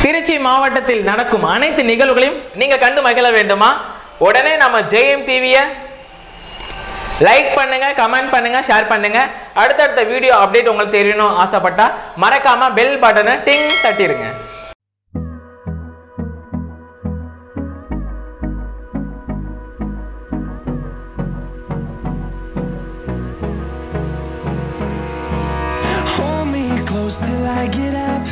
திருச்சி மாவட்டத்தில் நடக்கும் அனைத்து நிகழ்வுகளையும் நீங்க கண்டு மகிழ வேண்டுமா? உடனே நம்ம JM டிவியை லைக் பண்ணுங்க, கமெண்ட் பண்ணுங்க, ஷேர் பண்ணுங்க. அடுத்தடுத்த வீடியோ அப்டேட் உங்களுக்கு தெரியணும் ஆசைப்பட்டா மறக்காம பெல் பட்டனை டிங் தட்டிடுங்க. Till I get up,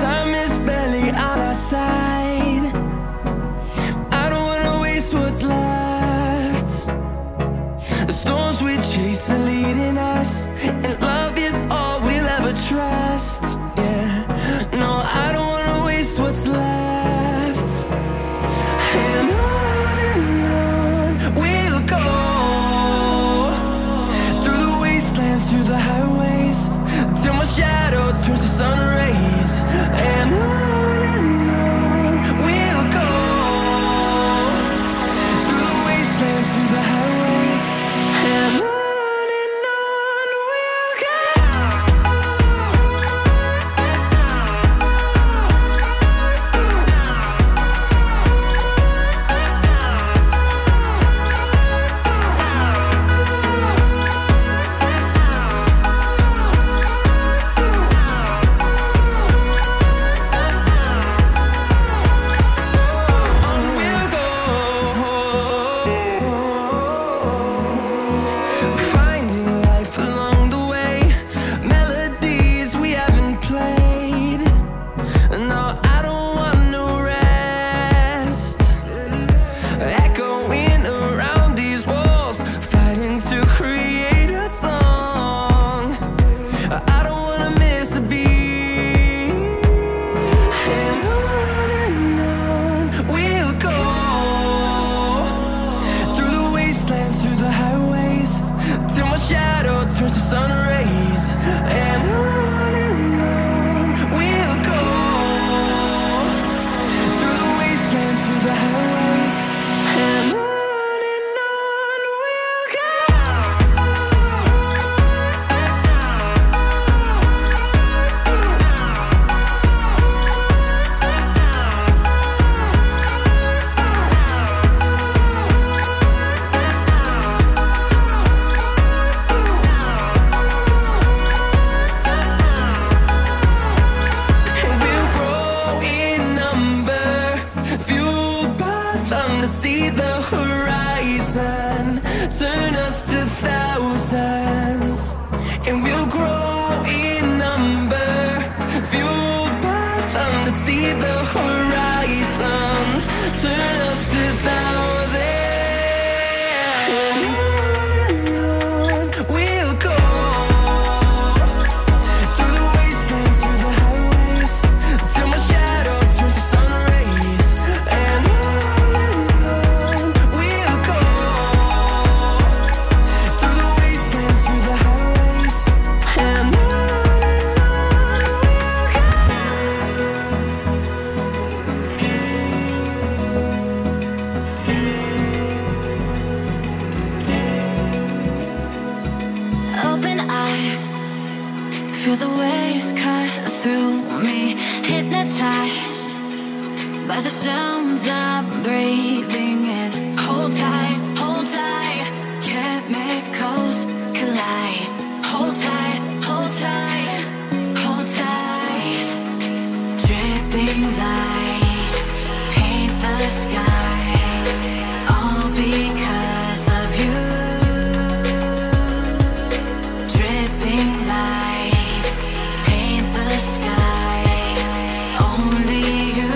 time is barely on our side. I don't wanna waste what's left. The storms we chase are leading us, and love is all we'll ever trust. Yeah, no, I don't wanna waste what's left. And on we'll go, through the wastelands, through the highways, till my shadow turns to sun rays. And on we'll go, through the wastelands, through the highways. And on we'll go. Turns to sun rays. And on we'll go, through the wastelands, through the highways. And on we'll go. See the horizon, turn us to thousands, and we'll grow in number, fueled by them to see the horizon, turn us to thousands. And on we'll go, through the wastelands, through the highways, till my shadow turns to sun rays. And feel the waves cut through me, hypnotized by the sounds I'm breathing in. Hold tight, chemicals collide. Hold tight, hold tight, hold tight. Dripping lights paint the skies, all because of you. Dripping lights paint the skies, only you.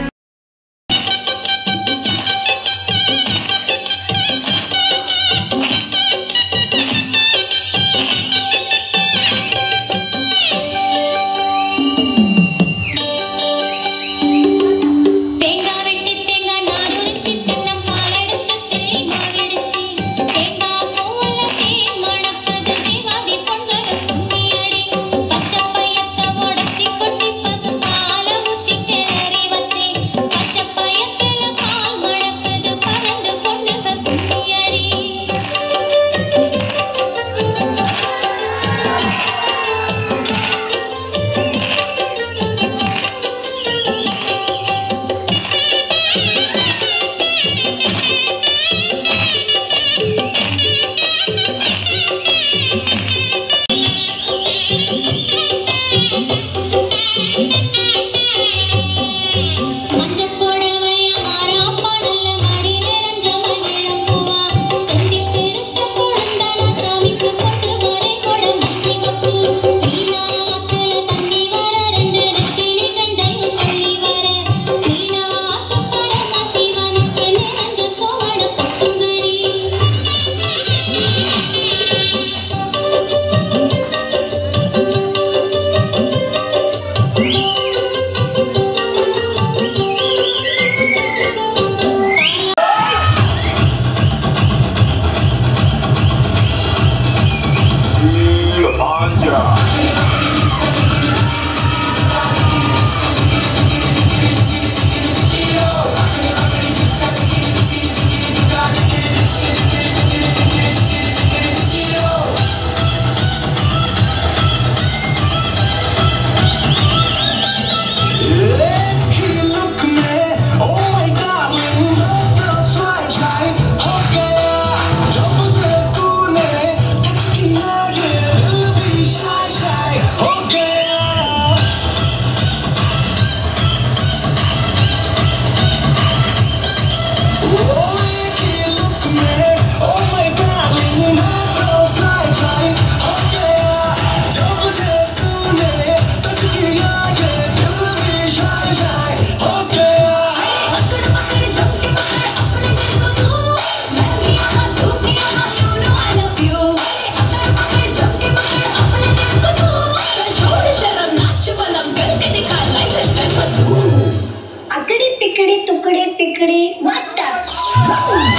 Tickety tuckety pickety. What the?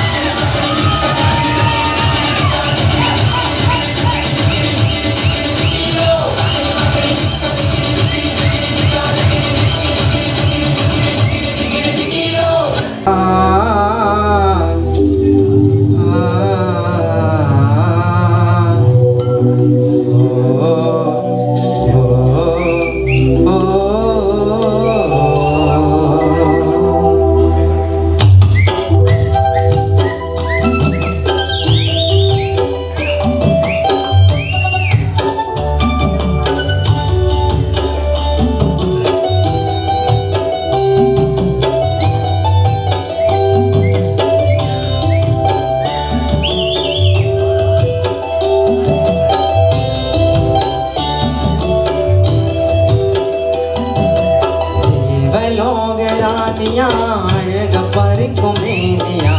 அழக பறிக்கும் mania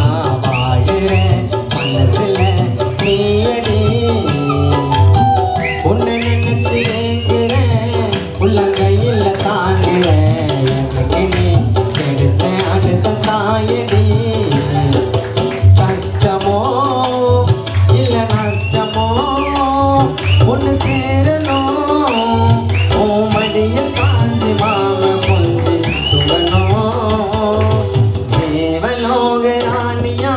வாழுற மனசுல நீயடி உன்னை நினைச்சு ஏங்குறேன் உள்ள கையில தாங்குறேன் எனக்கு நீ எடுத்த அடுத்த தாயடி கஷ்டமோ இல்ல நஷ்டமோ ஒன்னு சேரணும் உன் மடியில் காஞ்சி மாம கொஞ்சி துவனோ தேவலோகராணியா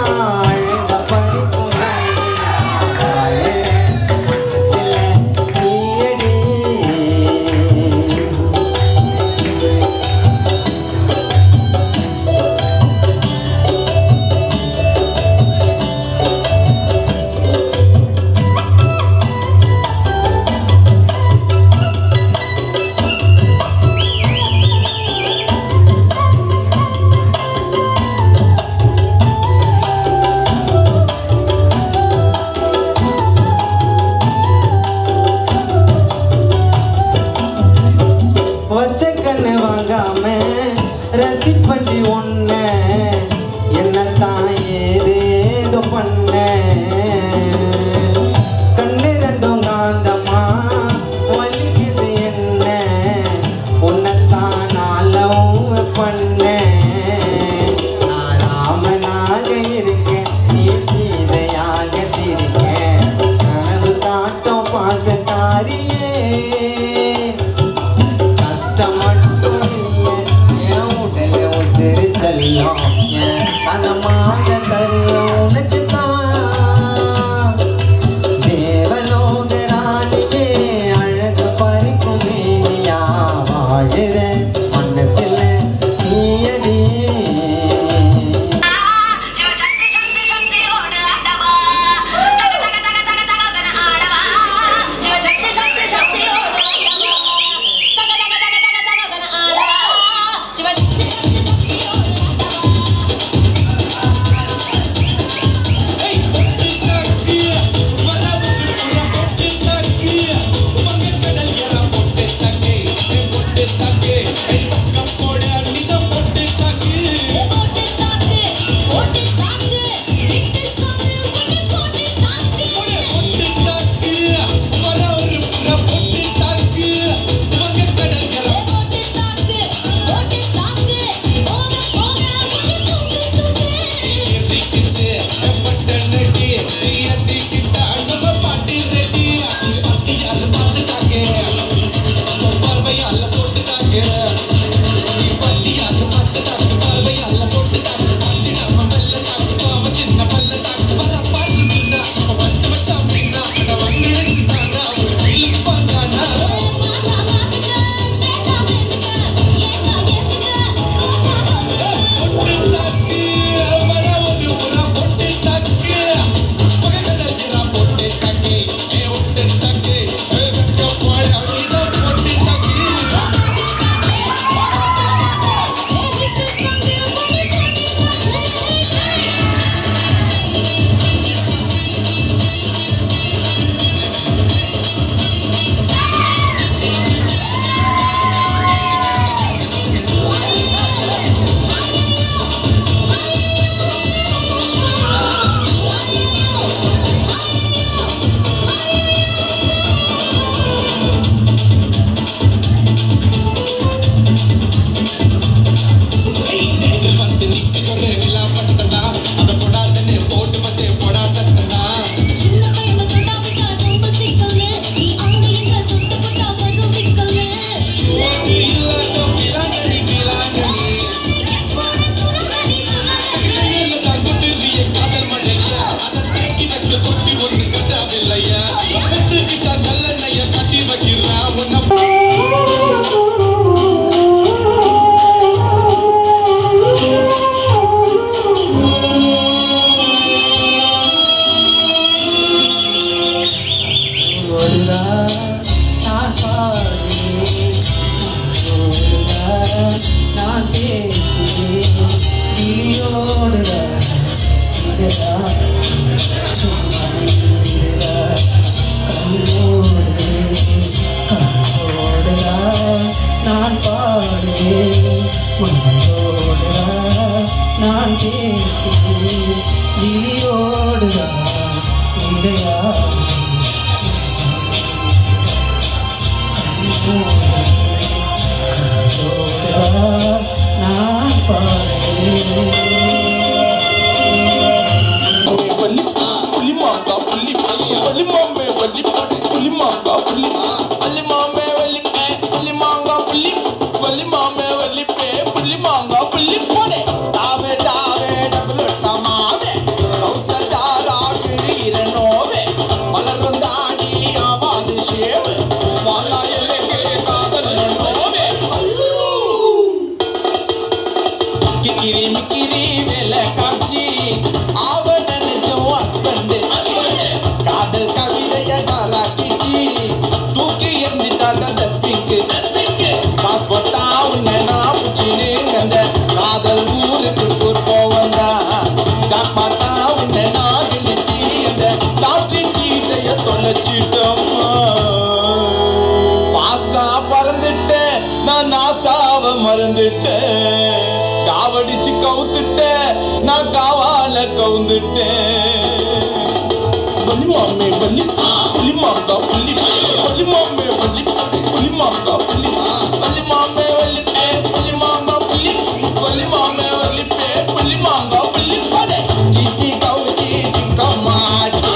அழக பறிக்கும் மேனியா வாழுற மனசுல நீயடி வச்ச கண்ணு வாங்காம ரசிப்பண்டி ஒன்ன என்னத்தான் ஏதேதோ பண்ண கண்ணு ரெண்டும் காந்தமா வலிக்குது என்ன உன்னத்தான் நாளவும் பண்ண நான் ராமனாக இருக்கேன் நீ சீதையாக சிரிக்க கனவு காட்டும் பாசக்காரியே கஷ்டமட்டும் இல்லை என் உடல உசிறு செல்லும் என் பணமாக தருவேன் உனக்கு தான் தேவலோகராணியே அழகு பறிக்கும் மேனியா வாழுற மனசுல நீயடி Esa capoeira linda, நான் பேசுகிறேன் நீயோடுதான் இடையா நான் பாடுகிறேன் மறந்துட்டேன் காவடிச்சு கவுத்துட்டேன் நான் காவால கவுந்துட்டேன் வலி மாமே வலி புலி மாங்கா புலி வலி மாமே வலி புலி மாங்கா புலி வலி மாமே வலி புலி மாங்கா புலி வலி மாமே வலி புலி மாங்கா புலி படே ஜிஜி கவுச்சி ஜிகமாச்சி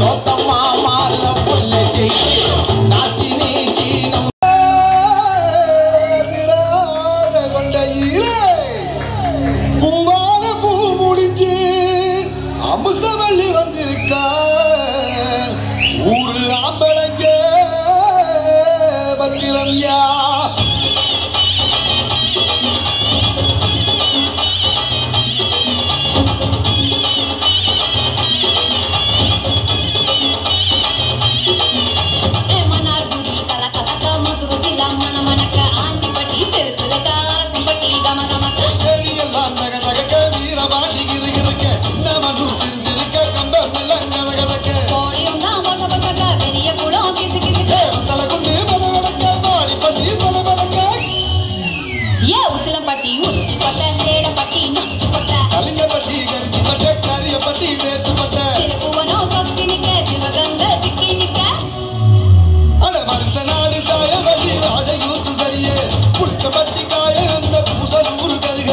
நோத்தமா மால புல்ல ஜி நாச்சி நீ ஜீனம் அமுசவள்ளி வந்திருக்கா ஊரு ஆம்பளங்க பத்திரம்யா பட்டி காய அந்த பூசலூர் கருக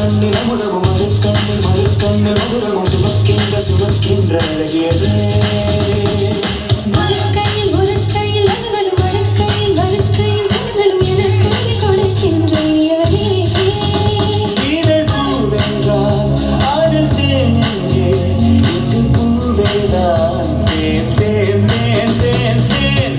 கண்ணில் அமுதமும் மறுக்கண்ணில் மறுக்கண்ணில் மதுரமும் சுமக்கின்ற சுமக்கின்ற அழகியவே மறுக்கையில் ஒரு கையில் அணுகளும் மறுக்கையில் மறுக்கையில் சனங்களும் எனக்கு கொடுக்கின்ற இனியவனே இதழ் பூவென்றால் ஆடல் தேனெங்கே இங்கு பூவேதான் தேன் தேன் தேன் தேன் தேன்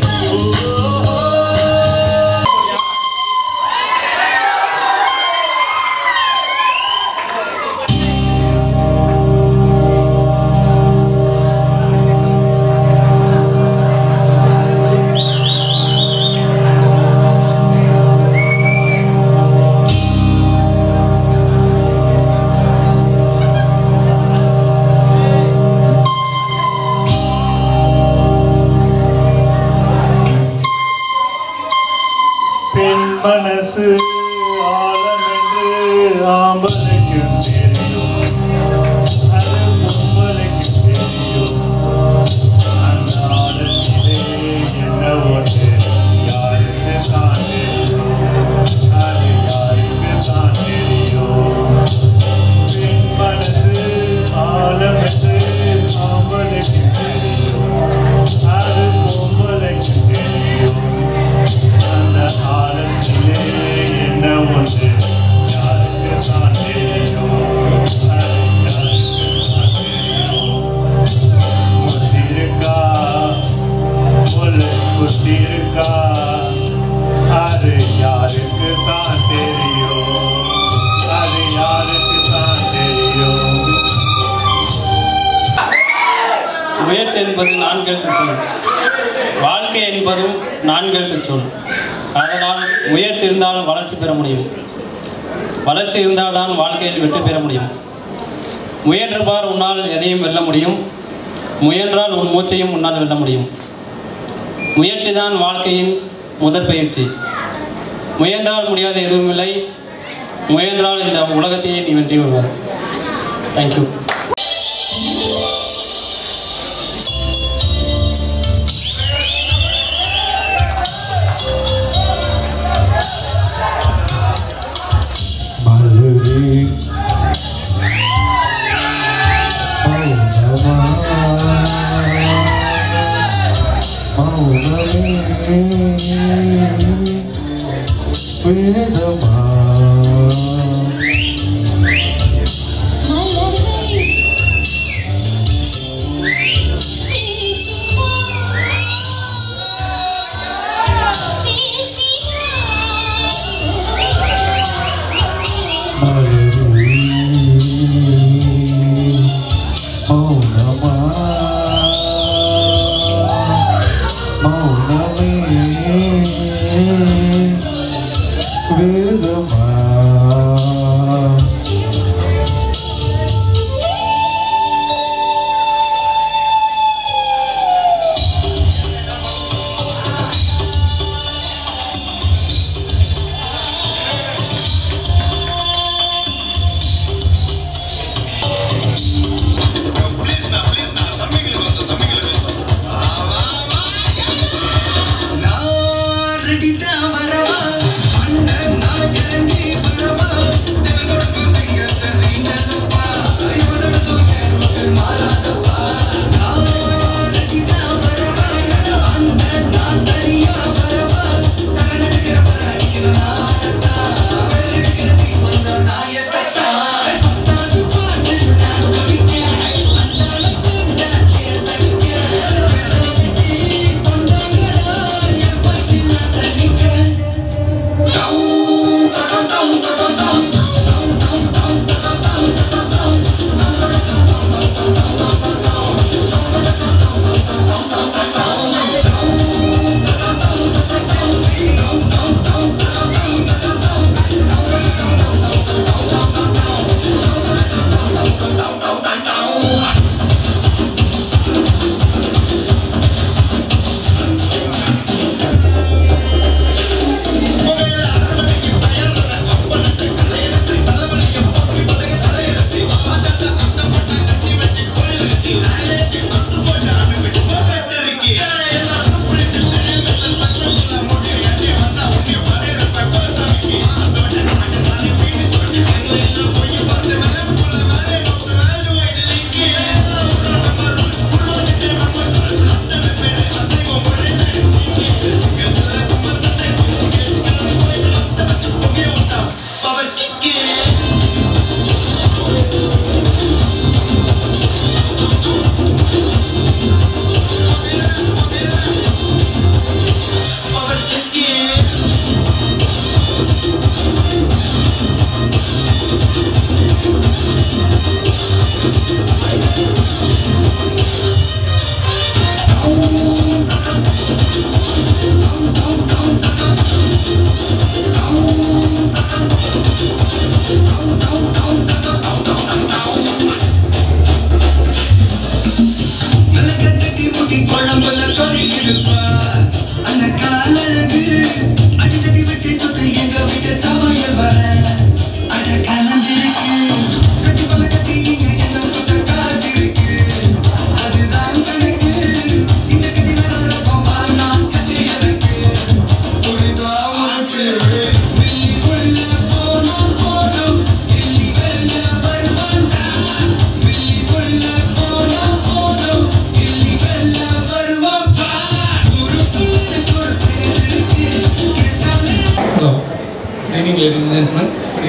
மனசு ஆழமென்று ஆம்பலைக்கு தெரியும் அது பொம்பளைக்கு தெரியும் அந்த ஆழத்திலே என்ன ஒன்று யாருக்கு தான் தெரியும் அது யாருக்கு தான் தெரியும் பெண் மனசு ஆழமென்று ஆம்பலைக்கு தெரியும் அது பொம்பளைக்கு தெரியும் அந்த ஆழத்திலே என்ன ஒன்று யாருக்கு தான் தெரியும் அது யாருக்கு தான் தெரியும் முத்திருக்கா முத்திருக்கா அது யாருக்கு தான் தெரியும் அது யாருக்கு தான் தெரியும் முயற்சி என்பது 4 எழுத்து சொல் வாழ்க்கை என்பதும் 4 எழுத்து சொல் அதனால் முயற்சி இருந்தால் வளர்ச்சி பெற முடியும் வளர்ச்சி இருந்தால்தான் வாழ்க்கையில் வெற்றி பெற முடியும் முயன்று பார் உன்னால் எதையும் வெல்ல முடியும் முயன்றால் உன் மூச்சையும் உன்னால் வெல்ல முடியும் முயற்சி தான் வாழ்க்கையின் முதற் பயிற்சி முயன்றால் முடியாத எதுவும் இல்லை முயன்றால் இந்த உலகத்தையே நீ வெற்றி வருவார் தேங்க்யூ மலர்கள்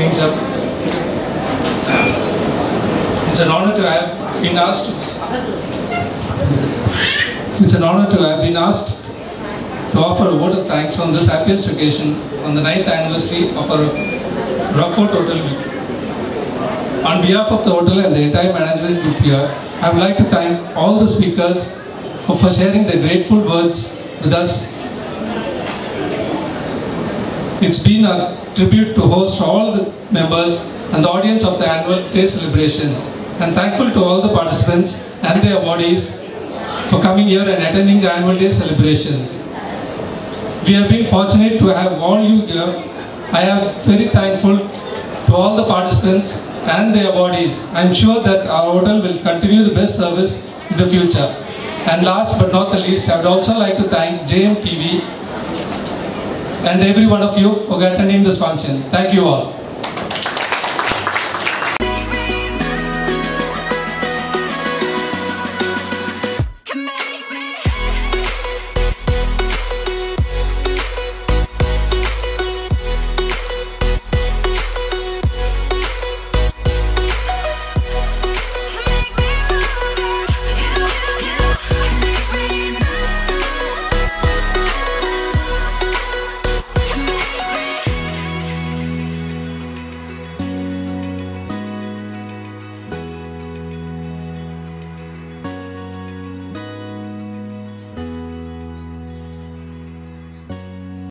things up. It's an honor to have been asked. It's an honor to have been asked to offer a vote of thanks on this happiest occasion on the 9th anniversary of our Rockford Hotel Week. On behalf of the hotel and the entire management group here, I would like to thank all the speakers for sharing their grateful words with us. It's been a tribute to host all the members and the audience of the annual day celebrations, and thankful to all the participants and their awardees for coming here and attending the annual day celebrations. We have been fortunate to have all you here. I am very thankful to all the participants and their awardees. I am sure that our hotel will continue the best service in the future. And last but not the least, I would also like to thank JMTV and every one of you for attending this function. Thank you all.